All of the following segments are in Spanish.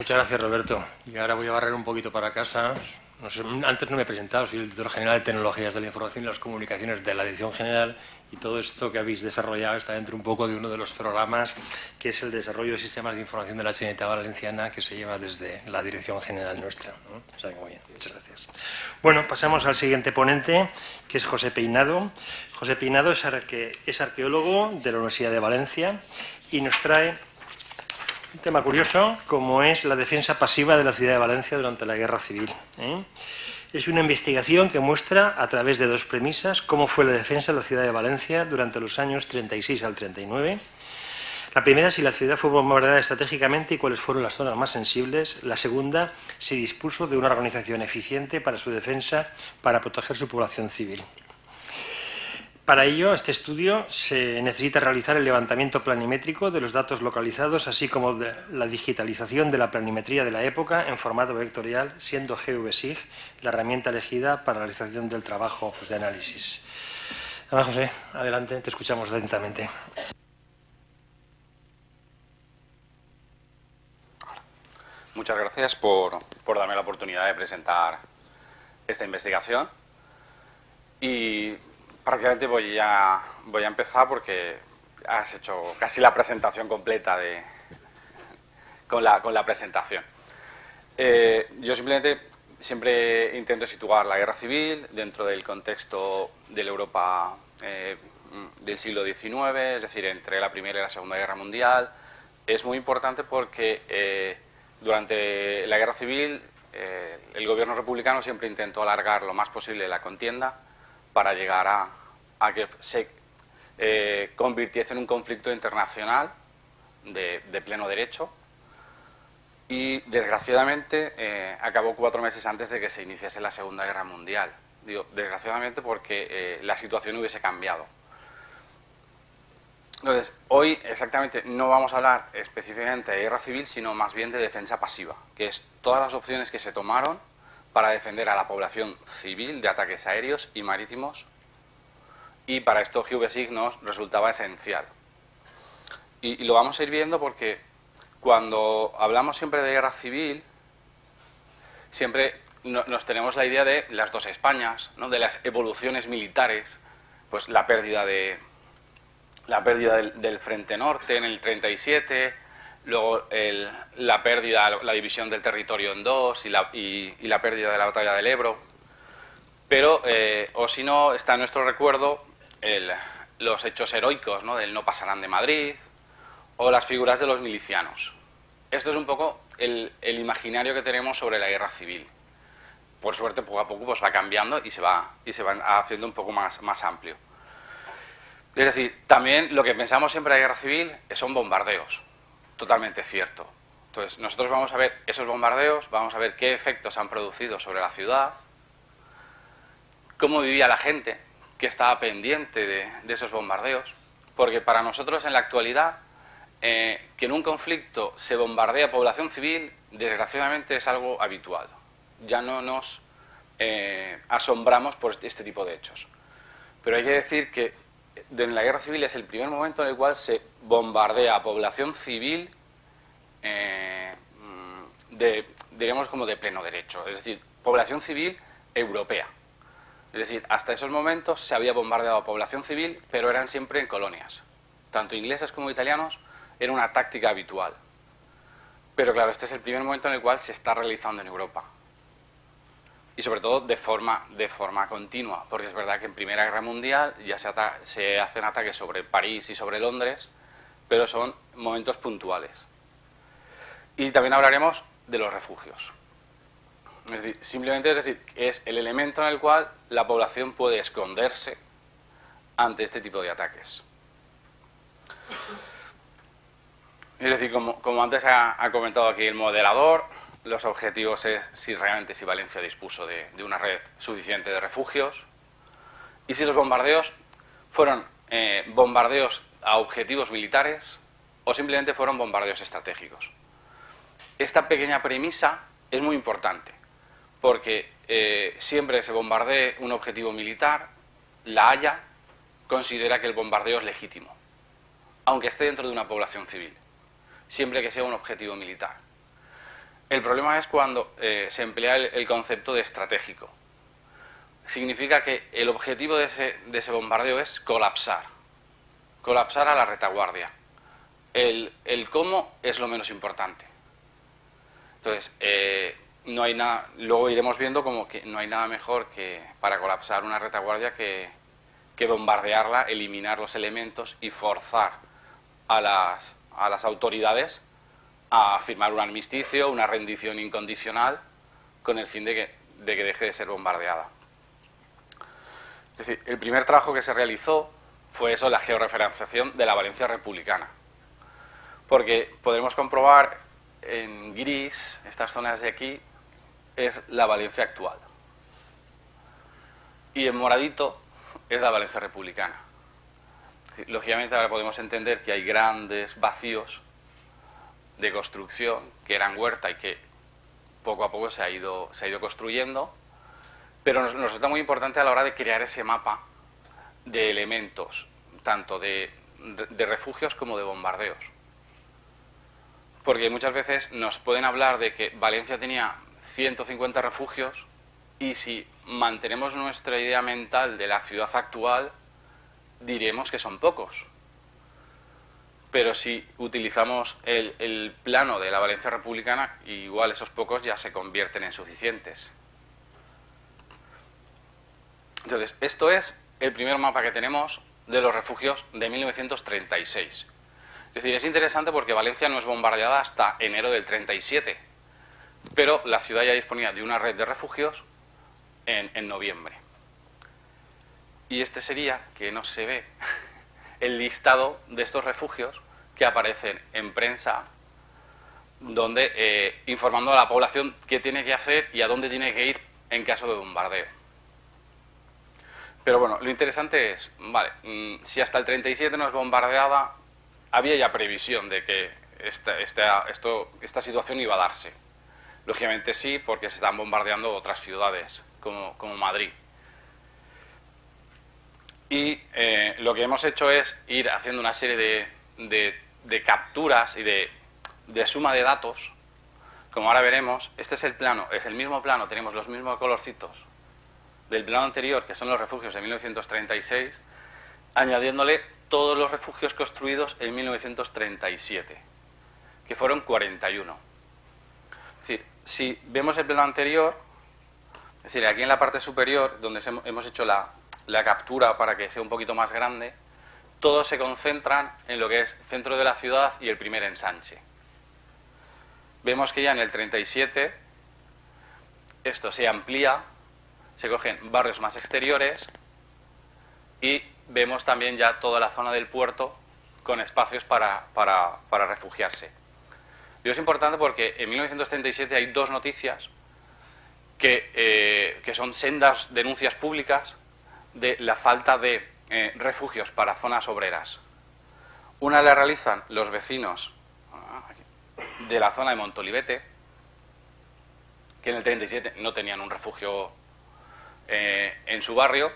Muchas gracias, Roberto. Y ahora voy a barrer un poquito para casa. No sé, antes no me he presentado, soy el director general de Tecnologías de la Información y las Comunicaciones de la Dirección General, y todo esto que habéis desarrollado está dentro un poco de uno de los programas, que es el desarrollo de sistemas de información de la Generalitat Valenciana, que se lleva desde la Dirección General nuestra, ¿no? O sea, muy bien, muchas gracias. Bueno, pasamos al siguiente ponente, que es José Peinado. José Peinado es arqueólogo de la Universidad de Valencia y nos trae un tema curioso, como es la defensa pasiva de la ciudad de Valencia durante la Guerra Civil. Es una investigación que muestra, a través de dos premisas, cómo fue la defensa de la ciudad de Valencia durante los años 36 al 39. La primera, si la ciudad fue bombardeada estratégicamente y cuáles fueron las zonas más sensibles. La segunda, si dispuso de una organización eficiente para su defensa, para proteger su población civil. Para ello, este estudio se necesita realizar el levantamiento planimétrico de los datos localizados, así como de la digitalización de la planimetría de la época en formato vectorial, siendo GeoVSIG la herramienta elegida para la realización del trabajo de análisis. Ahora, José, adelante, te escuchamos atentamente. Muchas gracias por darme la oportunidad de presentar esta investigación. Y prácticamente voy a empezar porque has hecho casi la presentación completa con la presentación. Yo simplemente siempre intento situar la guerra civil dentro del contexto de la Europa del siglo XIX, es decir, entre la Primera y la Segunda Guerra Mundial. Es muy importante porque durante la guerra civil el gobierno republicano siempre intentó alargar lo más posible la contienda para llegar a que se convirtiese en un conflicto internacional de pleno derecho, y desgraciadamente acabó 4 meses antes de que se iniciase la Segunda Guerra Mundial. Digo desgraciadamente porque la situación hubiese cambiado. Entonces, hoy exactamente no vamos a hablar específicamente de guerra civil, sino más bien de defensa pasiva, que es todas las opciones que se tomaron para defender a la población civil de ataques aéreos y marítimos, y para esto GeoVSIG nos resultaba esencial. Y lo vamos a ir viendo porque cuando hablamos siempre de guerra civil, siempre nos tenemos la idea de las dos Españas, ¿no? De las evoluciones militares, pues la pérdida del Frente Norte en el 37, luego la división del territorio en dos y la pérdida de la batalla del Ebro. Pero, o si no, está en nuestro recuerdo los hechos heroicos, ¿no? Del No pasarán de Madrid, o las figuras de los milicianos. Esto es un poco el imaginario que tenemos sobre la guerra civil. Por suerte, poco a poco pues va cambiando y se va haciendo un poco más amplio. Es decir, también lo que pensamos siempre de guerra civil son bombardeos. Totalmente cierto. Entonces, nosotros vamos a ver esos bombardeos, vamos a ver qué efectos han producido sobre la ciudad, cómo vivía la gente que estaba pendiente de esos bombardeos, porque para nosotros en la actualidad que en un conflicto se bombardea población civil, desgraciadamente es algo habitual. Ya no nos asombramos por este tipo de hechos. Pero hay que decir que en la guerra civil es el primer momento en el cual se bombardea a población civil diríamos como de pleno derecho, es decir, población civil europea. Es decir, hasta esos momentos se había bombardeado a población civil, pero eran siempre en colonias. Tanto ingleses como italianos, era una táctica habitual. Pero claro, este es el primer momento en el cual se está realizando en Europa. Y sobre todo de forma continua, porque es verdad que en Primera Guerra Mundial ya se hacen ataques sobre París y sobre Londres, pero son momentos puntuales. Y también hablaremos de los refugios. Es decir, simplemente es el elemento en el cual la población puede esconderse ante este tipo de ataques. Es decir, como antes ha comentado aquí el moderador, los objetivos es si Valencia dispuso de una red suficiente de refugios y si los bombardeos fueron bombardeos a objetivos militares o simplemente fueron bombardeos estratégicos. Esta pequeña premisa es muy importante, porque siempre que se bombardee un objetivo militar, La Haya considera que el bombardeo es legítimo, aunque esté dentro de una población civil, siempre que sea un objetivo militar. El problema es cuando se emplea el concepto de estratégico. Significa que el objetivo de ese bombardeo es colapsar a la retaguardia. El cómo es lo menos importante. Entonces, no hay nada, luego iremos viendo como que no hay nada mejor que para colapsar una retaguardia que bombardearla, eliminar los elementos y forzar a las autoridades a firmar un armisticio, una rendición incondicional, con el fin de que deje de ser bombardeada. Es decir, el primer trabajo que se realizó fue eso, la georreferenciación de la Valencia republicana. Porque podremos comprobar en gris, estas zonas de aquí, es la Valencia actual. Y en moradito es la Valencia republicana. Lógicamente ahora podemos entender que hay grandes vacíos de construcción que eran huerta y que poco a poco se ha ido construyendo, pero nos resulta muy importante a la hora de crear ese mapa de elementos, tanto de refugios como de bombardeos. Porque muchas veces nos pueden hablar de que Valencia tenía 150 refugios y si mantenemos nuestra idea mental de la ciudad actual, diremos que son pocos. Pero si utilizamos el plano de la Valencia republicana, igual esos pocos ya se convierten en suficientes. Entonces, esto es el primer mapa que tenemos de los refugios de 1936. Es decir, es interesante porque Valencia no es bombardeada hasta enero del 37, pero la ciudad ya disponía de una red de refugios en noviembre. Y este sería, que no se ve, el listado de estos refugios que aparecen en prensa, donde informando a la población qué tiene que hacer y a dónde tiene que ir en caso de bombardeo. Pero bueno, lo interesante es, vale, si hasta el 37 no es bombardeada, había ya previsión de que esta situación iba a darse. Lógicamente sí, porque se están bombardeando otras ciudades, como Madrid. Y lo que hemos hecho es ir haciendo una serie de capturas y de suma de datos. Como ahora veremos, este es el plano, es el mismo plano, tenemos los mismos colorcitos del plano anterior, que son los refugios de 1936, añadiéndole todos los refugios construidos en 1937, que fueron 41. Es decir, si vemos el plano anterior, es decir, aquí en la parte superior, donde hemos hecho la captura para que sea un poquito más grande, todos se concentran en lo que es centro de la ciudad y el primer ensanche. Vemos que ya en el 37 esto se amplía, se cogen barrios más exteriores y vemos también ya toda la zona del puerto con espacios para refugiarse. Y es importante porque en 1937 hay dos noticias que son sendas denuncias públicas de la falta de refugios para zonas obreras. Una la realizan los vecinos de la zona de Montolivete, que en el 37 no tenían un refugio en su barrio.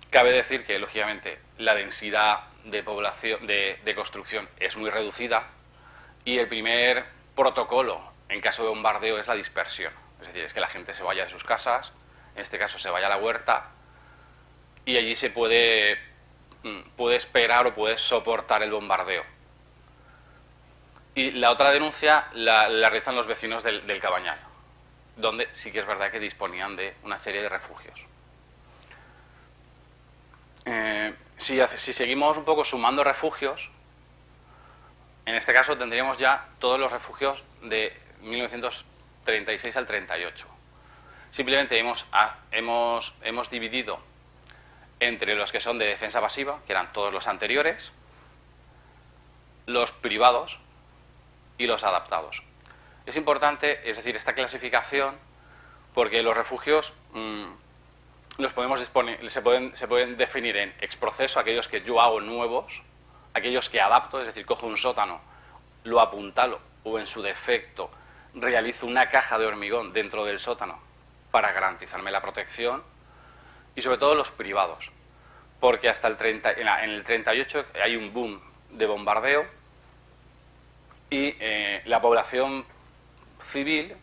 Cabe decir que, lógicamente, la densidad de población, de construcción es muy reducida y el primer protocolo en caso de bombardeo es la dispersión. Es decir, es que la gente se vaya de sus casas, en este caso se vaya a la huerta, y allí se puede esperar o puede soportar el bombardeo. Y la otra denuncia la realizan los vecinos del Cabañal, donde sí que es verdad que disponían de una serie de refugios. Si seguimos un poco sumando refugios, en este caso tendríamos ya todos los refugios de 1936 al 38. Simplemente hemos dividido entre los que son de defensa pasiva, que eran todos los anteriores, los privados y los adaptados. Es importante, es decir, esta clasificación, porque los refugios se pueden definir en exproceso, aquellos que yo hago nuevos, aquellos que adapto, es decir, cojo un sótano, lo apuntalo o en su defecto realizo una caja de hormigón dentro del sótano para garantizarme la protección, y sobre todo los privados, porque hasta en el 38 hay un boom de bombardeo y la población civil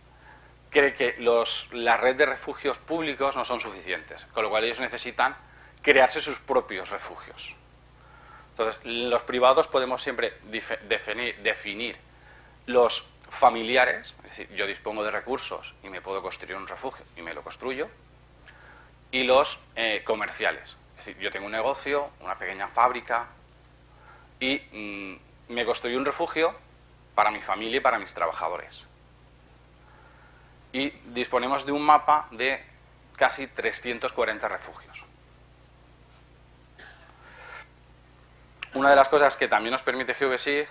cree que la red de refugios públicos no son suficientes, con lo cual ellos necesitan crearse sus propios refugios. Entonces, los privados podemos siempre definir los familiares, es decir, yo dispongo de recursos y me puedo construir un refugio y me lo construyo, y los comerciales, es decir, yo tengo un negocio, una pequeña fábrica y me construyo un refugio para mi familia y para mis trabajadores. Y disponemos de un mapa de casi 340 refugios. Una de las cosas que también nos permite GeoGeSig,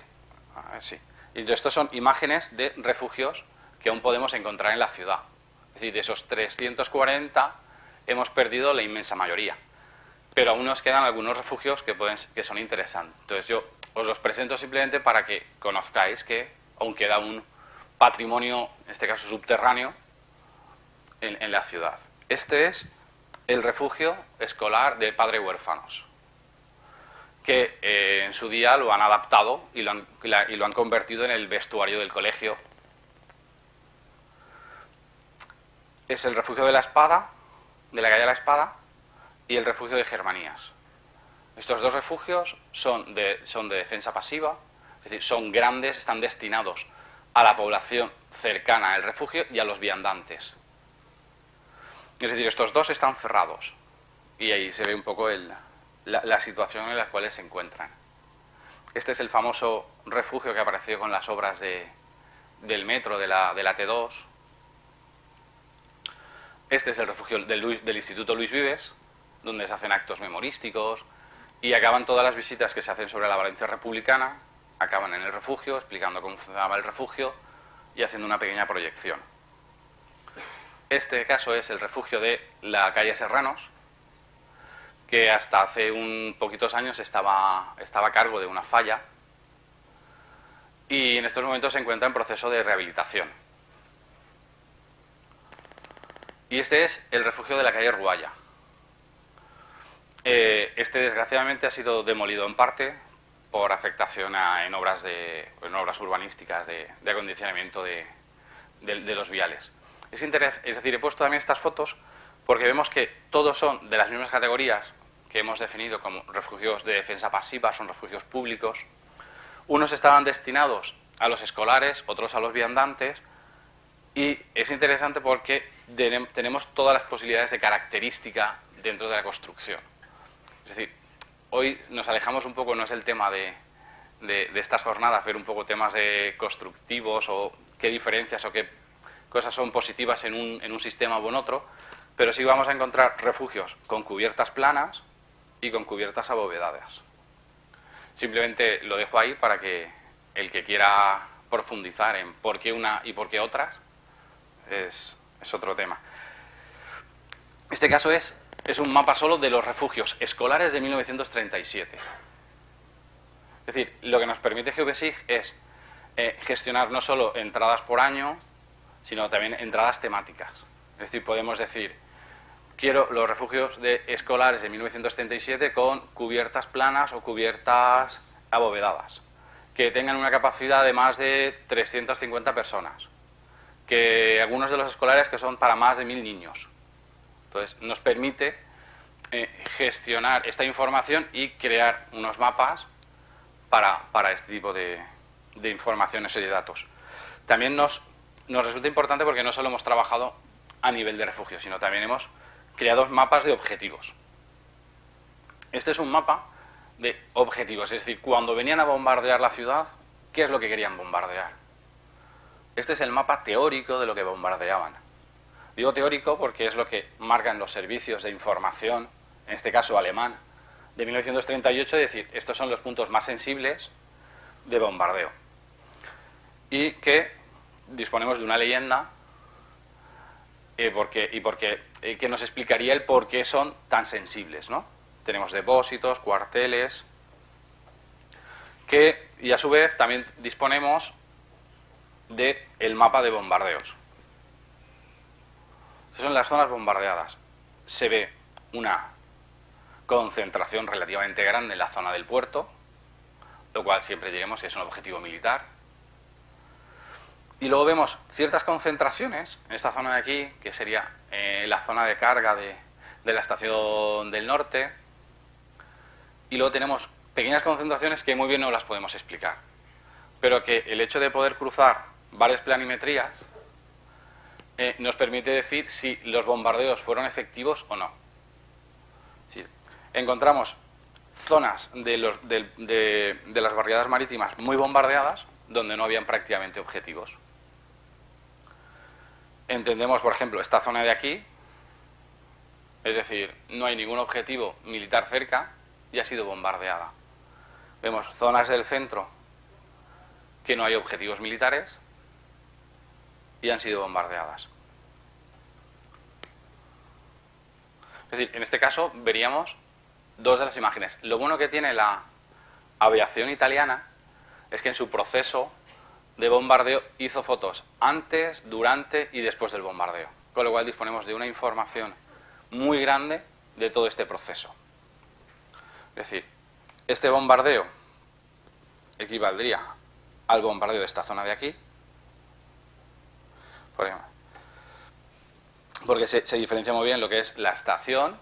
y estos son imágenes de refugios que aún podemos encontrar en la ciudad. Es decir, de esos 340 hemos perdido la inmensa mayoría, pero aún nos quedan algunos refugios que son interesantes. Entonces yo os los presento simplemente para que conozcáis que aún queda un patrimonio, en este caso subterráneo, en la ciudad. Este es el refugio escolar de padres huérfanos, que en su día lo han adaptado y lo han convertido en el vestuario del colegio. Es el refugio de la Espada, de la calle de la Espada, y el refugio de Germanías. Estos dos refugios son de defensa pasiva, es decir, son grandes, están destinados a la población cercana al refugio y a los viandantes. Es decir, estos dos están cerrados y ahí se ve un poco la situación en la cual se encuentran. Este es el famoso refugio que apareció con las obras del metro de la T2. Este es el refugio del Instituto Luis Vives, donde se hacen actos memorísticos y acaban todas las visitas que se hacen sobre la Valencia republicana, acaban en el refugio, explicando cómo funcionaba el refugio y haciendo una pequeña proyección. Este caso es el refugio de la calle Serranos, que hasta hace poquitos años estaba a cargo de una falla y en estos momentos se encuentra en proceso de rehabilitación. Y este es el refugio de la calle Rualla. Este desgraciadamente ha sido demolido en parte por afectación en obras urbanísticas de acondicionamiento de los viales. Es decir, he puesto también estas fotos porque vemos que todos son de las mismas categorías que hemos definido como refugios de defensa pasiva, son refugios públicos. Unos estaban destinados a los escolares, otros a los viandantes, y es interesante porque tenemos todas las posibilidades de característica dentro de la construcción. Es decir, hoy nos alejamos un poco, no es el tema de estas jornadas, ver un poco temas de constructivos o qué diferencias o qué cosas son positivas en un sistema o en otro, pero sí vamos a encontrar refugios con cubiertas planas y con cubiertas abovedadas. Simplemente lo dejo ahí para que el que quiera profundizar en por qué una y por qué otras es otro tema. Este caso es un mapa solo de los refugios escolares de 1937. Es decir, lo que nos permite GeoGeSig es gestionar no solo entradas por año, sino también entradas temáticas. Es decir, podemos decir, quiero los refugios escolares de 1977 con cubiertas planas o cubiertas abovedadas, que tengan una capacidad de más de 350 personas, que algunos de los escolares que son para más de 1000 niños. Entonces, nos permite gestionar esta información y crear unos mapas para este tipo de informaciones y de datos. También nos resulta importante porque no solo hemos trabajado a nivel de refugio, sino también hemos creado mapas de objetivos. Este es un mapa de objetivos, es decir, cuando venían a bombardear la ciudad, ¿qué es lo que querían bombardear? Este es el mapa teórico de lo que bombardeaban. Digo teórico porque es lo que marcan los servicios de información, en este caso alemán, de 1938, es decir, estos son los puntos más sensibles de bombardeo. Y que disponemos de una leyenda que nos explicaría el por qué son tan sensibles, ¿no? Tenemos depósitos, cuarteles, y a su vez también disponemos del mapa de bombardeos. Estas son las zonas bombardeadas. Se ve una concentración relativamente grande en la zona del puerto, lo cual siempre diremos que es un objetivo militar. Y luego vemos ciertas concentraciones en esta zona de aquí, que sería la zona de carga de la estación del norte. Y luego tenemos pequeñas concentraciones que muy bien no las podemos explicar. Pero que el hecho de poder cruzar varias planimetrías nos permite decir si los bombardeos fueron efectivos o no. Sí. Encontramos zonas de las barriadas marítimas muy bombardeadas donde no habían prácticamente objetivos. Entendemos, por ejemplo, esta zona de aquí, es decir, no hay ningún objetivo militar cerca y ha sido bombardeada. Vemos zonas del centro que no hay objetivos militares y han sido bombardeadas. Es decir, en este caso veríamos dos de las imágenes. Lo bueno que tiene la aviación italiana es que en su proceso de bombardeo hizo fotos antes, durante y después del bombardeo. Con lo cual disponemos de una información muy grande de todo este proceso. Es decir, este bombardeo equivaldría al bombardeo de esta zona de aquí, por ejemplo, porque se diferencia muy bien lo que es la estación,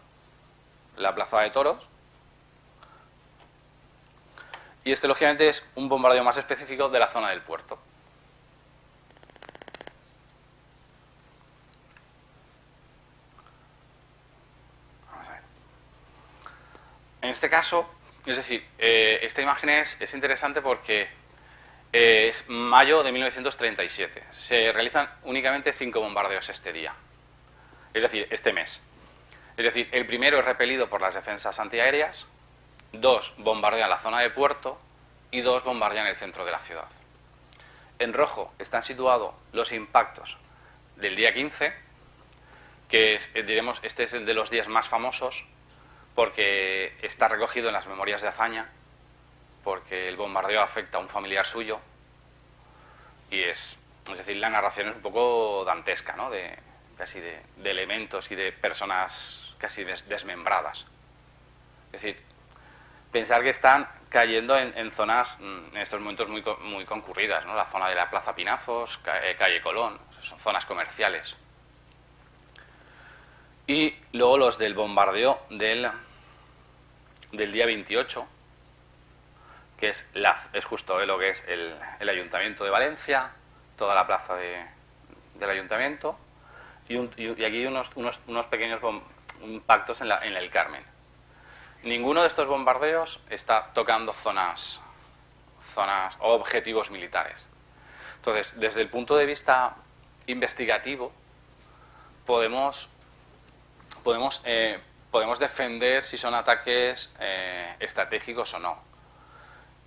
la plaza de toros, y este lógicamente es un bombardeo más específico de la zona del puerto. Vamos a ver. En este caso, es decir, esta imagen es interesante porque es mayo de 1937. Se realizan únicamente 5 bombardeos este día, es decir, este mes. Es decir, el primero es repelido por las defensas antiaéreas, 2 bombardean la zona de puerto y 2 bombardean el centro de la ciudad. En rojo están situados los impactos del día 15, que diremos, este es el de los días más famosos porque está recogido en las memorias de hazaña, porque el bombardeo afecta a un familiar suyo y es decir, la narración es un poco dantesca, ¿no? Casi de elementos y de personas casi desmembradas. Es decir, pensar que están cayendo en zonas en estos momentos muy concurridas, ¿no? La zona de la Plaza Pinafos, calle Colón, son zonas comerciales. Y luego los del bombardeo del día 28, que es justo lo que es el Ayuntamiento de Valencia, toda la plaza del Ayuntamiento, y aquí unos pequeños impactos en el Carmen. Ninguno de estos bombardeos está tocando zonas o objetivos militares. Entonces, desde el punto de vista investigativo, podemos defender si son ataques estratégicos o no.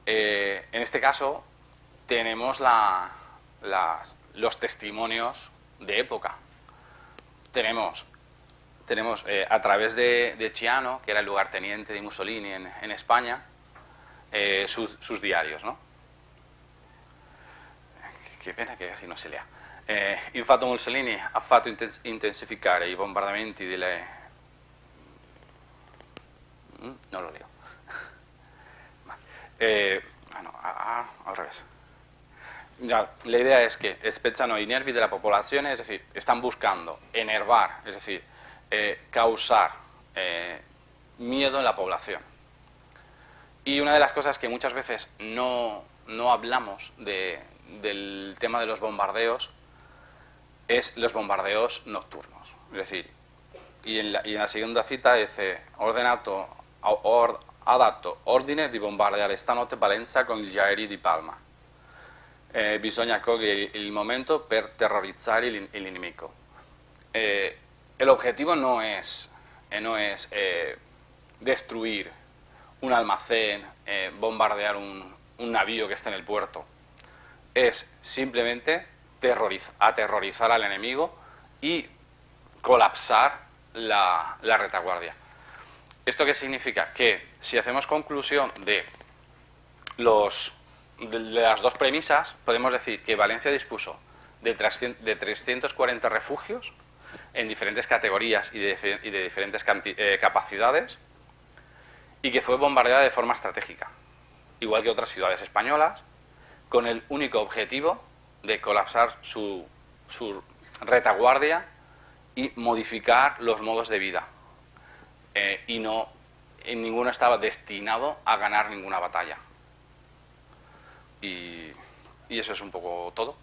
En este caso, tenemos los testimonios de época. Tenemos a través de Chiano, que era el lugarteniente de Mussolini en España, sus diarios, ¿no? Qué pena que así no se lea. Infatti Mussolini ha fatto intensificare i bombardamenti delle... No lo leo. Al revés. Ya, la idea es que spezzano i nervi de la población, es decir, están buscando enervar, es decir, causar miedo en la población. Y una de las cosas que muchas veces no hablamos del tema de los bombardeos es los bombardeos nocturnos. Es decir, y en la segunda cita dice: ha dato ordine di bombardeare stanotte Valencia con gli aerei di Palma. Bisogna cogliere il momento per terrorizzare il nemico. El objetivo no es destruir un almacén, bombardear un navío que esté en el puerto. Es simplemente aterrorizar al enemigo y colapsar la retaguardia. ¿Esto qué significa? Que si hacemos conclusión de las dos premisas, podemos decir que Valencia dispuso de 340 refugios en diferentes categorías y de diferentes capacidades, y que fue bombardeada de forma estratégica, igual que otras ciudades españolas, con el único objetivo de colapsar su retaguardia y modificar los modos de vida. Y no, en ninguno estaba destinado a ganar ninguna batalla. Y eso es un poco todo.